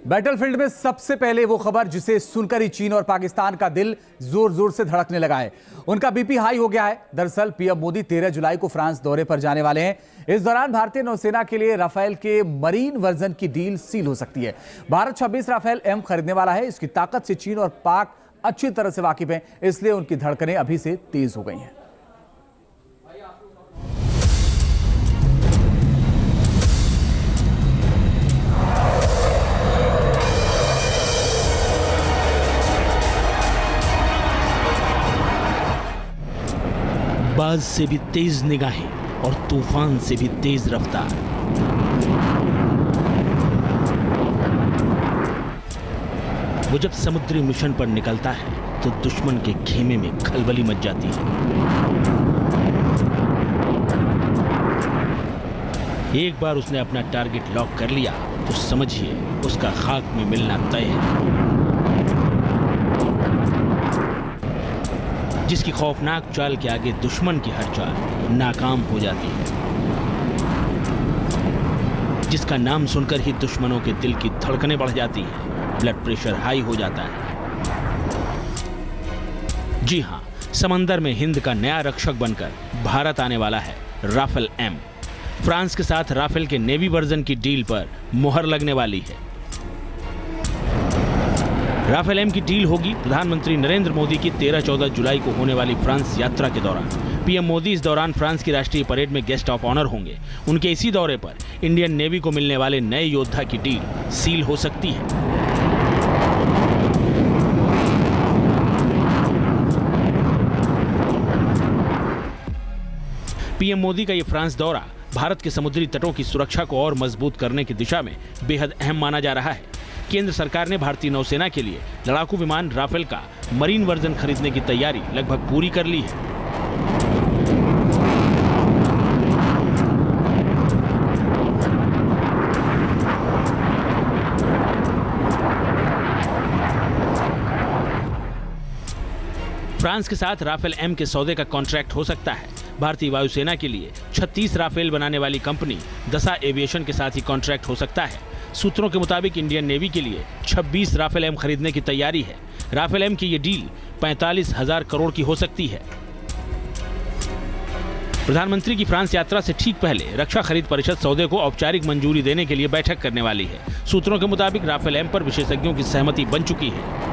Battlefield में सबसे पहले वो खबर जिसे सुनकर ही चीन और पाकिस्तान का दिल जोर जोर से धड़कने लगा है। उनका बीपी हाई हो गया है। दरअसल पीएम मोदी 13 जुलाई को फ्रांस दौरे पर जाने वाले हैं। इस दौरान भारतीय नौसेना के लिए राफेल के मरीन वर्जन की डील सील हो सकती है। भारत 26 राफेल एम खरीदने वाला है। इसकी ताकत से चीन और पाक अच्छी तरह से वाकिफ हैं, इसलिए उनकी धड़कनें अभी से तेज हो गई हैं। बाज से भी तेज निगाहें और तूफान से भी तेज रफ्तार। वो जब समुद्री मिशन पर निकलता है तो दुश्मन के खेमे में खलबली मच जाती है। एक बार उसने अपना टारगेट लॉक कर लिया तो समझिए उसका खाक में मिलना तय है। जिसकी खौफनाक चाल के आगे दुश्मन की हर चाल नाकाम हो जाती है। जिसका नाम सुनकर ही दुश्मनों के दिल की धड़कनें बढ़ जाती हैं, ब्लड प्रेशर हाई हो जाता है। जी हां, समंदर में हिंद का नया रक्षक बनकर भारत आने वाला है राफेल एम। फ्रांस के साथ राफेल के नेवी वर्जन की डील पर मुहर लगने वाली है। राफेल एम की डील होगी प्रधानमंत्री नरेंद्र मोदी की 13-14 जुलाई को होने वाली फ्रांस यात्रा के दौरान। पीएम मोदी इस दौरान फ्रांस की राष्ट्रीय परेड में गेस्ट ऑफ ऑनर होंगे। उनके इसी दौरे पर इंडियन नेवी को मिलने वाले नए योद्धा की डील सील हो सकती है। पीएम मोदी का ये फ्रांस दौरा भारत के समुद्री तटों की सुरक्षा को और मजबूत करने की दिशा में बेहद अहम माना जा रहा है। केंद्र सरकार ने भारतीय नौसेना के लिए लड़ाकू विमान राफेल का मरीन वर्जन खरीदने की तैयारी लगभग पूरी कर ली है। फ्रांस के साथ राफेल एम के सौदे का कॉन्ट्रैक्ट हो सकता है। भारतीय वायुसेना के लिए 36 राफेल बनाने वाली कंपनी दसा एविएशन के साथ ही कॉन्ट्रैक्ट हो सकता है। सूत्रों के मुताबिक इंडियन नेवी के लिए 26 राफेल एम खरीदने की तैयारी है। राफेल एम की ये डील 45,000 करोड़ की हो सकती है। प्रधानमंत्री की फ्रांस यात्रा से ठीक पहले रक्षा खरीद परिषद सौदे को औपचारिक मंजूरी देने के लिए बैठक करने वाली है। सूत्रों के मुताबिक राफेल एम पर विशेषज्ञों की सहमति बन चुकी है।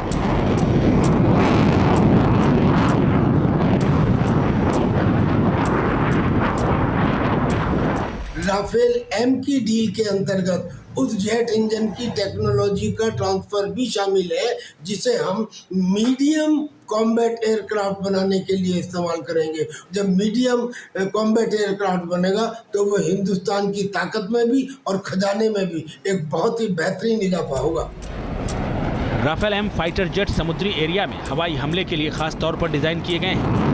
राफेल एम की डील के अंतर्गत उस जेट इंजन की टेक्नोलॉजी का ट्रांसफर भी शामिल है जिसे हम मीडियम कॉम्बैट एयरक्राफ्ट बनाने के लिए इस्तेमाल करेंगे। जब मीडियम कॉम्बैट एयरक्राफ्ट बनेगा तो वो हिंदुस्तान की ताकत में भी और खजाने में भी एक बहुत ही बेहतरीन इजाफा होगा। राफेल एम फाइटर जेट समुद्री एरिया में हवाई हमले के लिए खास तौर पर डिजाइन किए गए हैं।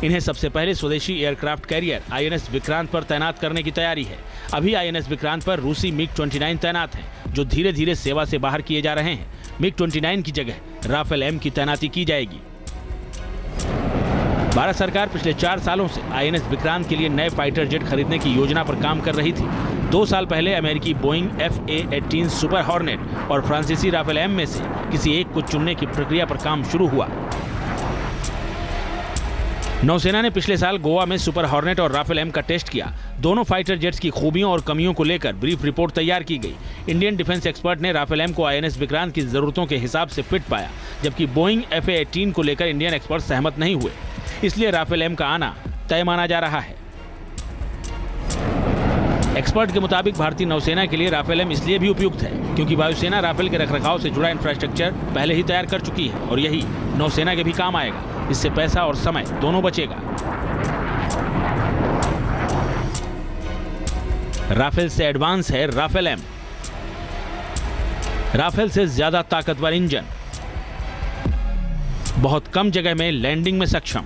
इन्हें सबसे पहले स्वदेशी एयरक्राफ्ट कैरियर आईएनएस विक्रांत पर तैनात करने की तैयारी है। अभी आईएनएस विक्रांत पर रूसी मिग-29 तैनात हैं, जो धीरे धीरे सेवा से बाहर किए जा रहे हैं। मिग-29 की जगह राफेल एम की तैनाती की जाएगी। भारत सरकार पिछले 4 सालों से आईएनएस विक्रांत के लिए नए फाइटर जेट खरीदने की योजना पर काम कर रही थी। 2 साल पहले अमेरिकी बोइंग FA-18 सुपर हॉर्नेट और फ्रांसीसी राफेल एम में से किसी एक को चुनने की प्रक्रिया पर काम शुरू हुआ। नौसेना ने पिछले साल गोवा में सुपर हॉर्नेट और राफेल एम का टेस्ट किया। दोनों फाइटर जेट्स की खूबियों और कमियों को लेकर ब्रीफ रिपोर्ट तैयार की गई। इंडियन डिफेंस एक्सपर्ट ने राफेल एम को आईएनएस विक्रांत की जरूरतों के हिसाब से फिट पाया, जबकि बोइंग FA-18 को लेकर इंडियन एक्सपर्ट सहमत नहीं हुए। इसलिए राफेल एम का आना तय माना जा रहा है। एक्सपर्ट के मुताबिक भारतीय नौसेना के लिए राफेल एम इसलिए भी उपयुक्त है क्योंकि वायुसेना राफेल के रखरखाव से जुड़ा इंफ्रास्ट्रक्चर पहले ही तैयार कर चुकी है और यही नौसेना के भी काम आएगा। इससे पैसा और समय दोनों बचेगा। राफेल से एडवांस है राफेल एम। राफेल से ज्यादा ताकतवर इंजन, बहुत कम जगह में लैंडिंग में सक्षम।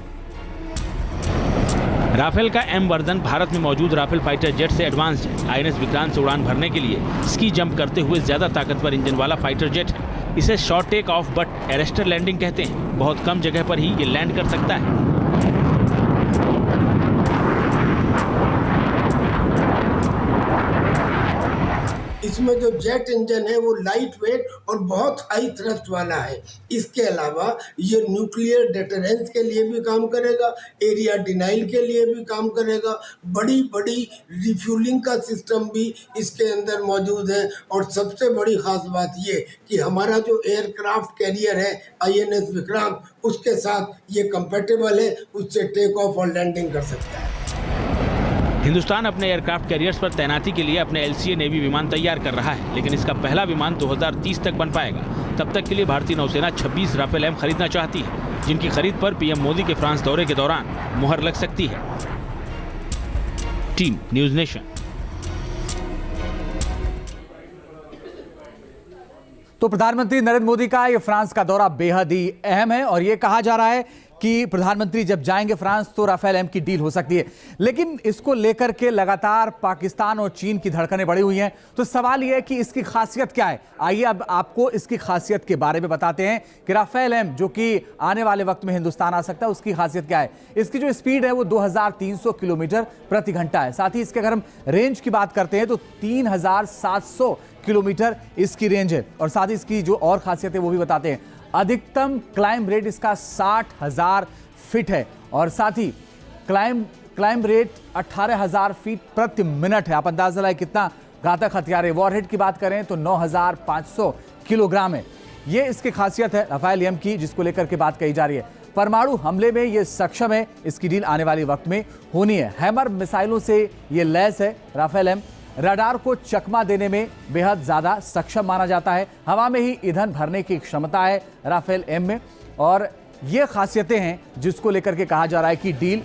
राफेल का एम वर्जन भारत में मौजूद राफेल फाइटर जेट से एडवांस्ड है। आईएनएस विक्रांत से उड़ान भरने के लिए स्की जंप करते हुए ज्यादा ताकतवर इंजन वाला फाइटर जेट है। इसे short take off but arrester landing कहते हैं। बहुत कम जगह पर ही ये लैंड कर सकता है। इसमें जो जेट इंजन है वो लाइट वेट और बहुत हाई थ्रस्ट वाला है। इसके अलावा ये न्यूक्लियर डेटरेंस के लिए भी काम करेगा, एरिया डिनाइल के लिए भी काम करेगा, बड़ी बड़ी रिफ्यूलिंग का सिस्टम भी इसके अंदर मौजूद है। और सबसे बड़ी खास बात ये कि हमारा जो एयरक्राफ्ट कैरियर है INS विक्रांत, उसके साथ ये कंपैटिबल है, उससे टेक ऑफ और लैंडिंग कर सकता है। हिंदुस्तान अपने एयरक्राफ्ट कैरियर्स पर तैनाती के लिए अपने LCA नेवी विमान तैयार कर रहा है, लेकिन इसका पहला विमान 2030 तक बन पाएगा। तब तक के लिए भारतीय नौसेना 26 राफेल M खरीदना चाहती है, जिनकी खरीद पर PM मोदी के फ्रांस दौरे के दौरान मुहर लग सकती है। Team news nation. तो प्रधानमंत्री नरेंद्र मोदी का ये फ्रांस का दौरा बेहद ही अहम है और ये कहा जा रहा है कि प्रधानमंत्री जब जाएंगे फ्रांस तो राफेल M की डील हो सकती है। लेकिन इसको लेकर के लगातार पाकिस्तान और चीन की धड़कनें बढ़ी हुई हैं। तो सवाल यह है कि इसकी खासियत क्या है। आइए अब आपको इसकी खासियत के बारे में बताते हैं कि राफेल M जो कि आने वाले वक्त में हिंदुस्तान आ सकता है, उसकी खासियत क्या है। इसकी जो स्पीड है वो 2300 किलोमीटर प्रति घंटा है। साथ ही इसके अगर हम रेंज की बात करते हैं तो 3700 किलोमीटर इसकी रेंज है। और साथ ही इसकी जो और खासियत है वो भी बताते हैं। अधिकतम क्लाइंब रेट इसका 60,000 फीट है और साथ ही क्लाइंब रेट 18,000 फीट प्रति मिनट है। आप अंदाजा लगाएं कितना घातक हथियार है। वॉरहेड की बात करें तो 9,500 किलोग्राम है। ये इसकी खासियत है राफेल M की, जिसको लेकर के बात कही जा रही है। परमाणु हमले में ये सक्षम है। इसकी डील आने वाले वक्त में होनी है। हैमर मिसाइलों से ये लैस है राफेल M। रडार को चकमा देने में बेहद ज्यादा सक्षम माना जाता है। हवा में ही ईंधन भरने की क्षमता है राफेल M में और ये खासियतें हैं जिसको लेकर के कहा जा रहा है कि डील